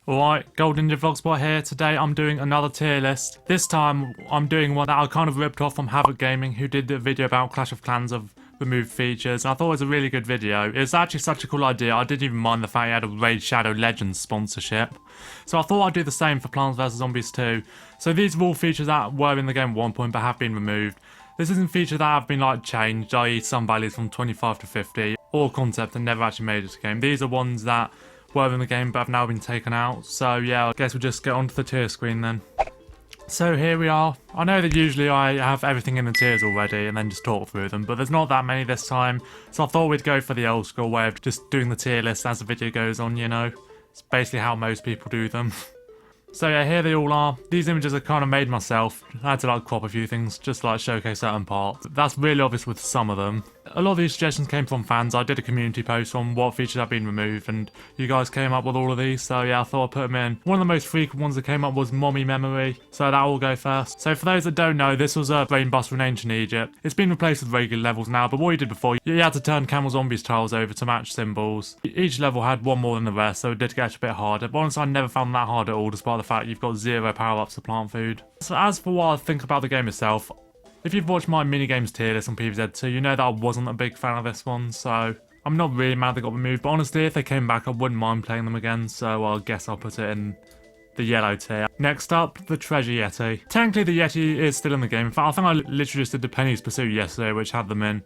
Alright, Golden Ninja Vlogspot here. Today I'm doing another tier list. This time I'm doing one that I kind of ripped off from Havoc Gaming, who did a video about Clash of Clans of removed features. And I thought it was a really good video. It was actually such a cool idea. I didn't even mind the fact it had a Raid Shadow Legends sponsorship. So I thought I'd do the same for Plants vs Zombies 2. So these are all features that were in the game at one point but have been removed. This isn't features that have been changed, i.e. some values from 25 to 50, or concept that never actually made it to game. These are ones that were in the game but have now been taken out. So yeah, I guess we'll just get onto the tier screen then. So here we are. I know that usually I have everything in the tiers already and then just talk through them, but there's not that many this time. So I thought we'd go for the old school way of just doing the tier list as the video goes on, you know. It's basically how most people do them. So yeah, here they all are. These images are kind of made myself. I had to crop a few things just to showcase certain parts. That's really obvious with some of them. A lot of these suggestions came from fans. I did a community post on what features have been removed and you guys came up with all of these, so yeah, I thought I'd put them in. One of the most frequent ones that came up was Mommy Memory, so that will go first. So for those that don't know, this was a brain buster in ancient Egypt. It's been replaced with regular levels now, but what you did before, you had to turn Camel Zombies tiles over to match symbols. Each level had one more than the rest, so it did get a bit harder, but honestly I never found that hard at all, despite the fact you've got 0 power-ups to plant food. So as for what I think about the game itself, if you've watched my minigames tier list on PvZ2, you know that I wasn't a big fan of this one, so I'm not really mad they got removed, but honestly if they came back I wouldn't mind playing them again, so I guess I'll put it in the yellow tier. Next up, the Treasure Yeti. Technically the Yeti is still in the game. In fact, I think I literally just did the Penny's Pursuit yesterday, which had them in.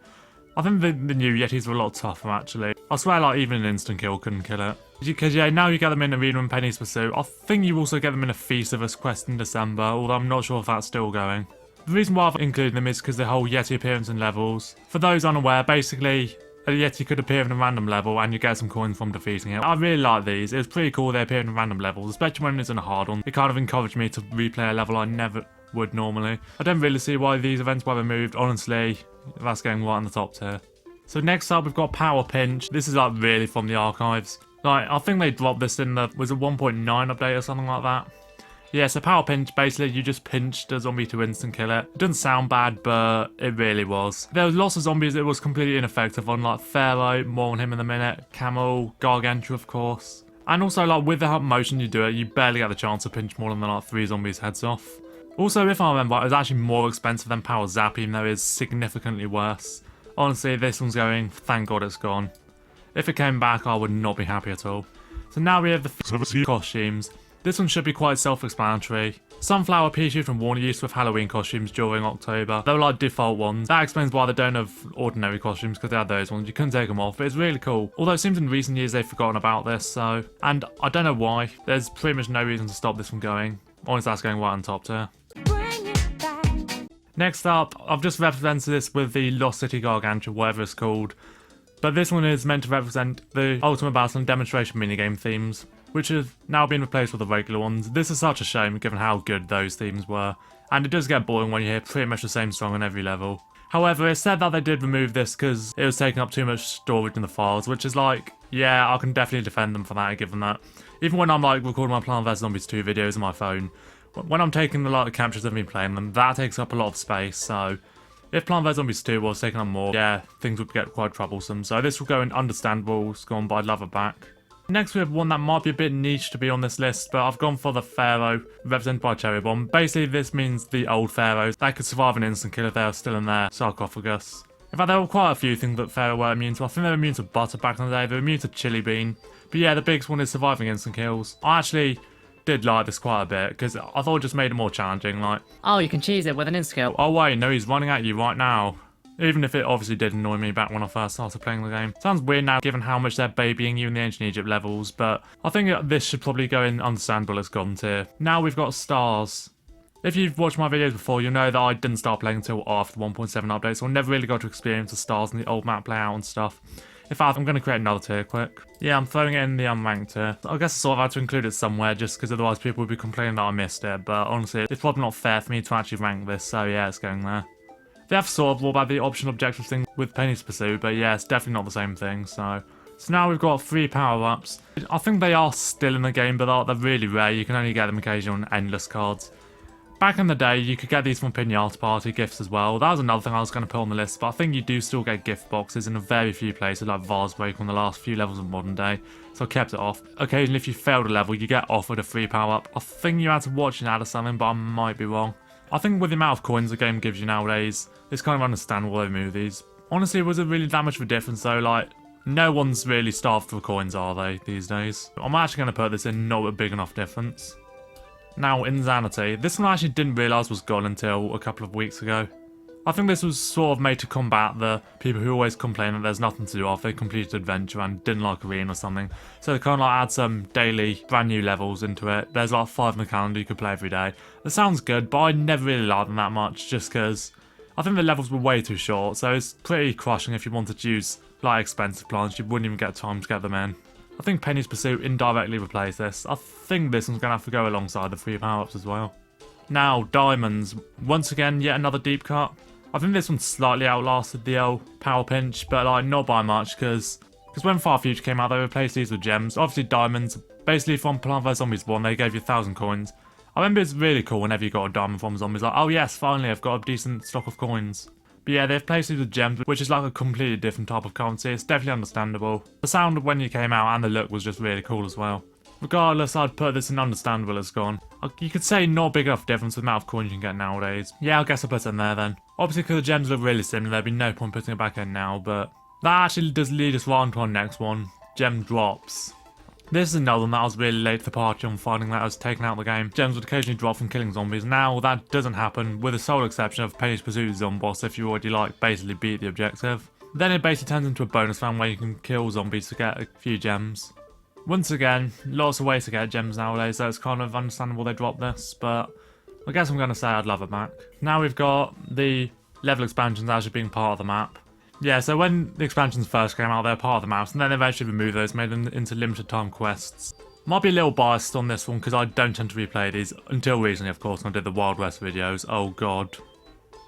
I think the new Yetis were a lot tougher actually. I swear even an instant kill couldn't kill it. Because yeah, now you get them in Arena and Penny's Pursuit. I think you also get them in a Feast of Us quest in December, although I'm not sure if that's still going. The reason why I've included them is because the whole Yeti appearance and levels. For those unaware, basically a Yeti could appear in a random level and you get some coins from defeating it. I really like these. It was pretty cool they appear in random levels, especially when it's in a hard one. It kind of encouraged me to replay a level I never would normally. I don't really see why these events were removed. Honestly, that's going right in the top tier. So next up we've got Power Pinch. This is really from the archives. I think they dropped this in the, was it 1.9 update or something like that? Yeah, so Power Pinch, basically you just pinched a zombie to instant kill it. It doesn't sound bad, but it really was. There was lots of zombies it was completely ineffective on, Pharaoh, more on him in a minute, Camel, Gargantua of course. And also with the motion you do it, you barely get the chance to pinch more than 3 zombies heads off. Also, if I remember, it was actually more expensive than Power Zap, even though it is significantly worse. Honestly, this one's going, thank God it's gone. If it came back, I would not be happy at all. So now we have the costumes. This one should be quite self-explanatory. Sunflower, Pichu and Warner used to have Halloween costumes during October. They were default ones. That explains why they don't have ordinary costumes, because they had those ones. You couldn't take them off, but it's really cool. Although it seems in recent years they've forgotten about this, so... And I don't know why. There's pretty much no reason to stop this from going. Honestly, that's going right on top tier. Next up, I've just represented this with the Lost City Gargantua, whatever it's called. But this one is meant to represent the Ultimate Battle and Demonstration minigame themes, which have now been replaced with the regular ones. This is such a shame given how good those themes were, and it does get boring when you hear pretty much the same song on every level. However, it's said that they did remove this because it was taking up too much storage in the files, which is yeah, I can definitely defend them for that given that. Even when I'm recording my Plants vs Zombies 2 videos on my phone, when I'm taking a lot of captures of me playing them, that takes up a lot of space, so... If Plants vs Zombies 2 was taking up more, yeah, things would get quite troublesome. So this will go in understandable, scorn, but I'd love it back. Next we have one that might be a bit niche to be on this list, but I've gone for the Pharaoh, represented by Cherry Bomb. Basically this means the old Pharaohs. They could survive an instant kill if they are still in their sarcophagus. In fact, there were quite a few things that Pharaoh were immune to. I think they were immune to butter back in the day, they were immune to chili bean. But yeah, the biggest one is surviving instant kills. I actually did like this quite a bit, because I thought it just made it more challenging, Oh, you can cheese it with an insta-kill. Oh wait, no, he's running at you right now. Even if it obviously did annoy me back when I first started playing the game. Sounds weird now given how much they're babying you in the Ancient Egypt levels, but I think this should probably go in understandable as gone tier. Now we've got stars. If you've watched my videos before, you'll know that I didn't start playing until after the 1.7 update, so I never really got to experience the stars and the old map layout and stuff. In fact, I'm going to create another tier quick. Yeah, I'm throwing it in the unranked tier. I guess I sort of had to include it somewhere just because otherwise people would be complaining that I missed it, but honestly, it's probably not fair for me to actually rank this, so yeah, it's going there. They have sort of all about the optional objectives thing with Penny's Pursuit, but yeah, it's definitely not the same thing, so... So now we've got 3 power-ups. I think they are still in the game, but they're really rare. You can only get them occasionally on endless cards. Back in the day, you could get these from Pinata Party gifts as well. That was another thing I was going to put on the list, but I think you do still get gift boxes in a very few places like Vase Break on the last few levels of Modern Day, so I kept it off. Occasionally, if you failed a level, you get offered a free power-up. I think you had to watch an ad or something, but I might be wrong. I think with the amount of coins the game gives you nowadays, it's kind of understandable they remove these. Honestly, was it really that much of a difference though? Like, no one's really starved for coins, are they, these days? I'm actually going to put this in not a big enough difference. Now, Inzanity. This one I actually didn't realise was gone until a couple of weeks ago. I think this was sort of made to combat the people who always complain that there's nothing to do after they completed Adventure and didn't like Arena or something. So they kind of like add some daily brand new levels into it. There's like 5 in the calendar you could play every day. It sounds good, but I never really liked them that much just because I think the levels were way too short. So it's pretty crushing if you wanted to use like expensive plants. You wouldn't even get time to get them in. I think Penny's Pursuit indirectly replaced this. I think this one's going to have to go alongside the free power-ups as well. Now, Diamonds. Once again, yet another deep cut. I think this one slightly outlasted the old Power Pinch, but like not by much, because when Far Future came out, they replaced these with gems. Obviously, Diamonds, basically from Plant vs Zombies 1, they gave you 1,000 coins. I remember it's really cool whenever you got a diamond from zombies, like, oh yes, finally, I've got a decent stock of coins. But yeah, they've placed these with gems, which is like a completely different type of currency. It's definitely understandable. The sound when you came out and the look was just really cool as well. Regardless, I'd put this in understandable as gone. You could say not big enough difference with the amount of coins you can get nowadays. Yeah, I guess I'll put it in there then. Obviously, because the gems look really similar, there'd be no point putting it back in now, but that actually does lead us right on to our next one, Gem Drops. This is another one that I was really late to the party on finding that I was taken out of the game. Gems would occasionally drop from killing zombies. Now that doesn't happen, with the sole exception of Penny's Pursuit Zomboss if you already like basically beat the objective. Then it basically turns into a bonus round where you can kill zombies to get a few gems. Once again, lots of ways to get gems nowadays, so it's kind of understandable they dropped this, but I guess I'm going to say I'd love it back. Now we've got the level expansions actually being part of the map. Yeah, so when the expansions first came out, they were part of the maps, and then they eventually removed those, made them into limited time quests. Might be a little biased on this one, because I don't tend to replay these, until recently, of course, when I did the Wild West videos. Oh god.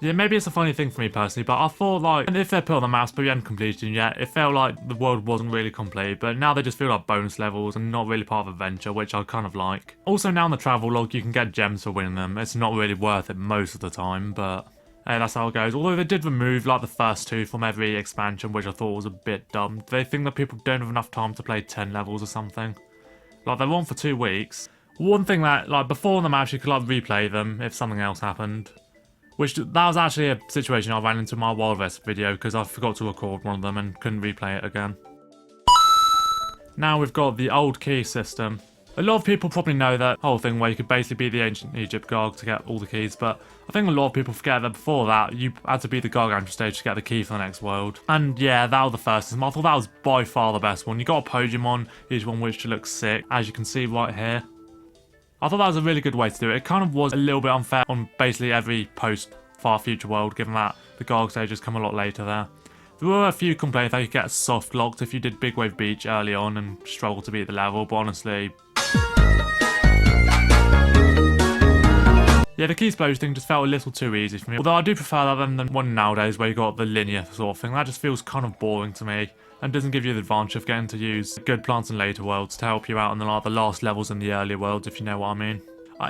Yeah, maybe it's a funny thing for me personally, but I thought, like, if they're put on the maps, but we hadn't completed them yet, it felt like the world wasn't really complete, but now they just feel like bonus levels and not really part of adventure, which I kind of like. Also, now in the travel log, you can get gems for winning them. It's not really worth it most of the time, but hey, that's how it goes. Although they did remove, like, the first 2 from every expansion, which I thought was a bit dumb. Do they think that people don't have enough time to play 10 levels or something? Like, they're on for 2 weeks. One thing that, like, before the match, you could, like, replay them if something else happened. Which, that was actually a situation I ran into in my Wild West video, because I forgot to record one of them and couldn't replay it again. Now we've got the old key system. A lot of people probably know that whole thing where you could basically be the ancient Egypt Garg to get all the keys, but I think a lot of people forget that before that, you had to be the Gargantua stage to get the key for the next world. And yeah, that was the first system. I thought that was by far the best one. You got a Pokemon, each one which looks sick, as you can see right here. I thought that was a really good way to do it. It kind of was a little bit unfair on basically every post-Far Future world, given that the Garg stages come a lot later there. There were a few complaints that you get soft locked if you did Big Wave Beach early on and struggled to beat the level, but honestly, yeah, the key explosion thing just felt a little too easy for me. Although I do prefer that than the one nowadays where you got the linear sort of thing. That just feels kind of boring to me and doesn't give you the advantage of getting to use good plants in later worlds to help you out in the last levels in the earlier worlds, if you know what I mean.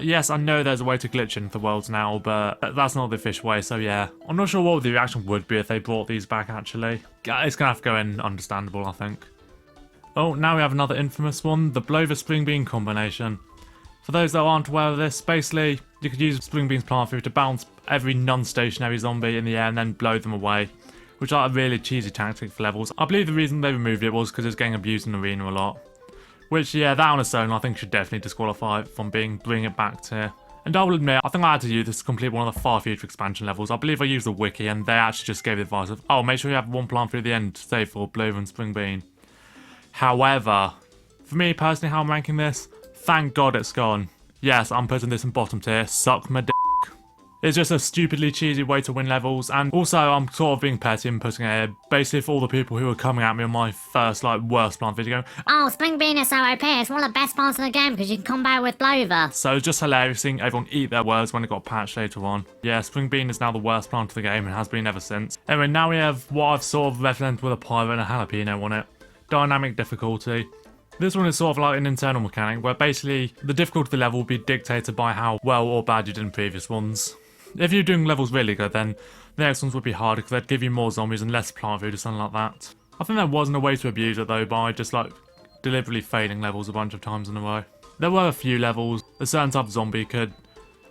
Yes, I know there's a way to glitch into the worlds now, but that's not the official way, so yeah. I'm not sure what the reaction would be if they brought these back, actually. It's gonna have to go in understandable, I think. Oh, now we have another infamous one, the Blover Spring Bean combination. For those that aren't aware of this, basically, you could use Spring Bean's plant food to bounce every non-stationary zombie in the air and then blow them away, which is a really cheesy tactic for levels. I believe the reason they removed it was because it was getting abused in Arena a lot. Which, yeah, that on its own I think should definitely disqualify it from bringing it back to. And I will admit, I think I had to use this to complete one of the Far Future expansion levels. I believe I used the wiki and they actually just gave the advice of, oh, make sure you have one plant food at the end, save for Blover and Spring Bean. However, for me personally, how I'm ranking this, thank God it's gone. Yes, I'm putting this in bottom tier, suck my dick. It's just a stupidly cheesy way to win levels, and also I'm sort of being petty and putting it here, basically for all the people who are coming at me on my first, like, worst plant video. Oh, Spring Bean is so OP, it's one of the best parts of the game because you can combat with Blover. So it's just hilarious seeing everyone eat their words when it got patched later on. Yeah, Spring Bean is now the worst plant of the game and has been ever since. Anyway, now we have what I've sort of represented with a pirate and a jalapeno on it. Dynamic difficulty. This one is sort of like an internal mechanic where basically the difficulty of the level will be dictated by how well or bad you did in previous ones. If you're doing levels really good, then the next ones would be harder because they'd give you more zombies and less plant food or something like that. I think there wasn't a way to abuse it though by just like deliberately failing levels a bunch of times in a row. There were a few levels a certain type of zombie could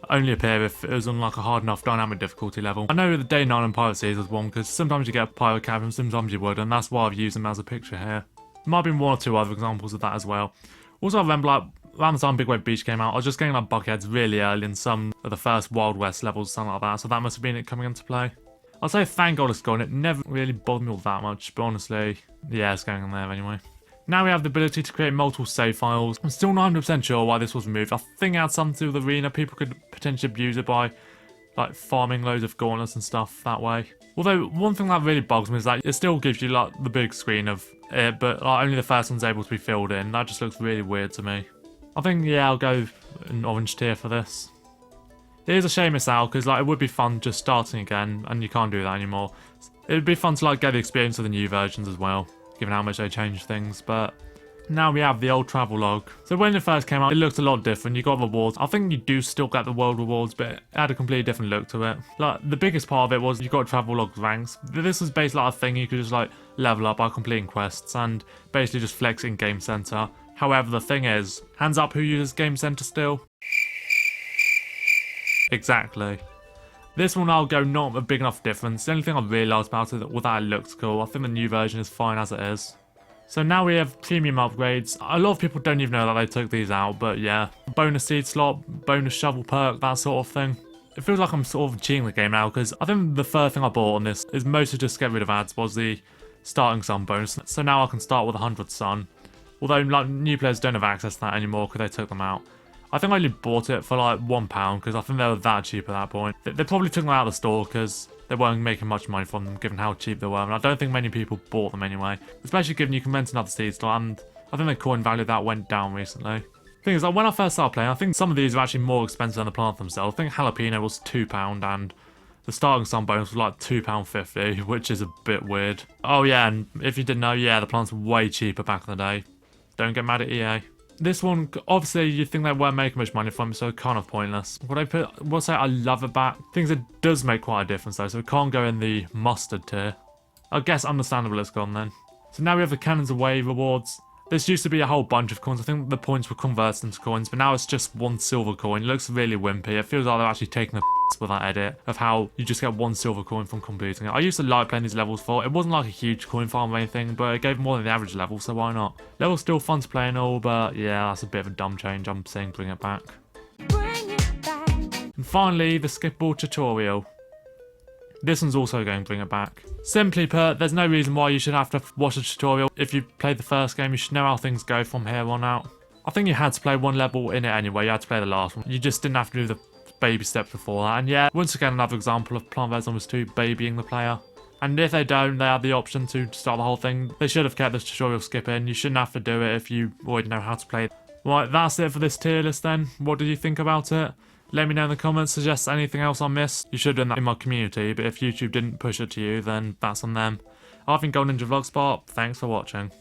only appear if it was on like a hard enough dynamic difficulty level. I know the Day 9 and Pirate Seas was one because sometimes you get a pirate cabin, sometimes you would, and that's why I've used them as a picture here. There might have been one or two other examples of that as well. Also I remember like around the time Big Wave Beach came out, I was just getting like buckheads really early in some of the first Wild West levels, something like that, so that must have been it coming into play. I'll say thank God it's gone, it never really bothered me all that much, but honestly, yeah, it's going on there anyway. Now we have the ability to create multiple save files. I'm still not 100% sure why this was removed. I think it had something to do with Arena. People could potentially abuse it by like farming loads of gauntlets and stuff that way. Although one thing that really bugs me is that it still gives you like the big screen of it, but like, only the first one's able to be filled in. That just looks really weird to me. I think, yeah, I'll go an orange tier for this. It is a shame it's out because like it would be fun just starting again, and you can't do that anymore. It would be fun to like get the experience of the new versions as well, given how much they changed things, but now we have the old travel log. So when it first came out, it looked a lot different. You got rewards. I think you do still get the world rewards, but it had a completely different look to it. Like, the biggest part of it was you got travel log ranks. This was basically like a thing you could just like level up by completing quests and basically just flex in Game Center. However, the thing is, hands up who uses Game Center still? Exactly. This one I'll go not a big enough difference. The only thing I really liked about it was that it looks cool. I think the new version is fine as it is. So now we have premium upgrades. A lot of people don't even know that they took these out, but yeah. Bonus seed slot, bonus shovel perk, that sort of thing. It feels like I'm sort of cheating the game now because I think the third thing I bought on this is mostly just to get rid of ads was the starting sun bonus. So now I can start with 100 sun. Although like new players don't have access to that anymore because they took them out. I think I only bought it for like £1 because I think they were that cheap at that point. They probably took them out of the store because they weren't making much money from them given how cheap they were, and I don't think many people bought them anyway. Especially given you can rent another seed slot, and I think the coin value of that went down recently. Thing is, like when I first started playing, I think some of these are actually more expensive than the plant themselves. I think jalapeno was £2 and the starting sun bonus was like £2.50, which is a bit weird. Oh yeah, and if you didn't know, yeah, the plants were way cheaper back in the day. Don't get mad at EA. This one, obviously, you'd think they weren't making much money from it, so kind of pointless. Would say I love it back. Things it does make quite a difference though, so it can't go in the mustard tier. I guess understandable it's gone then. So now we have the Cannons Away rewards. This used to be a whole bunch of coins. I think the points were converted into coins, but now it's just one silver coin. It looks really wimpy. It feels like they're actually taking the with that edit of how you just get one silver coin from completing it. I used to like playing these levels for. It wasn't like a huge coin farm or anything, but it gave more than the average level, so why not? Level's still fun to play and all, but yeah, that's a bit of a dumb change. I'm saying bring it back. And finally, the skippable tutorial. This one's also going to bring it back. Simply put, there's no reason why you should have to watch a tutorial. If you played the first game, you should know how things go from here on out. I think you had to play one level in it anyway. You had to play the last one. You just didn't have to do the baby steps before that. And yeah, once again, another example of Plant vs Zombies 2 babying the player. And if they don't, they have the option to start the whole thing. They should have kept this tutorial skip in. You shouldn't have to do it if you already know how to play. Right, that's it for this tier list then. What did you think about it? Let me know in the comments, suggest anything else I missed. You should have done that in my community, but if YouTube didn't push it to you, then that's on them. I've been Golden Ninja Vlogspot. Thanks for watching.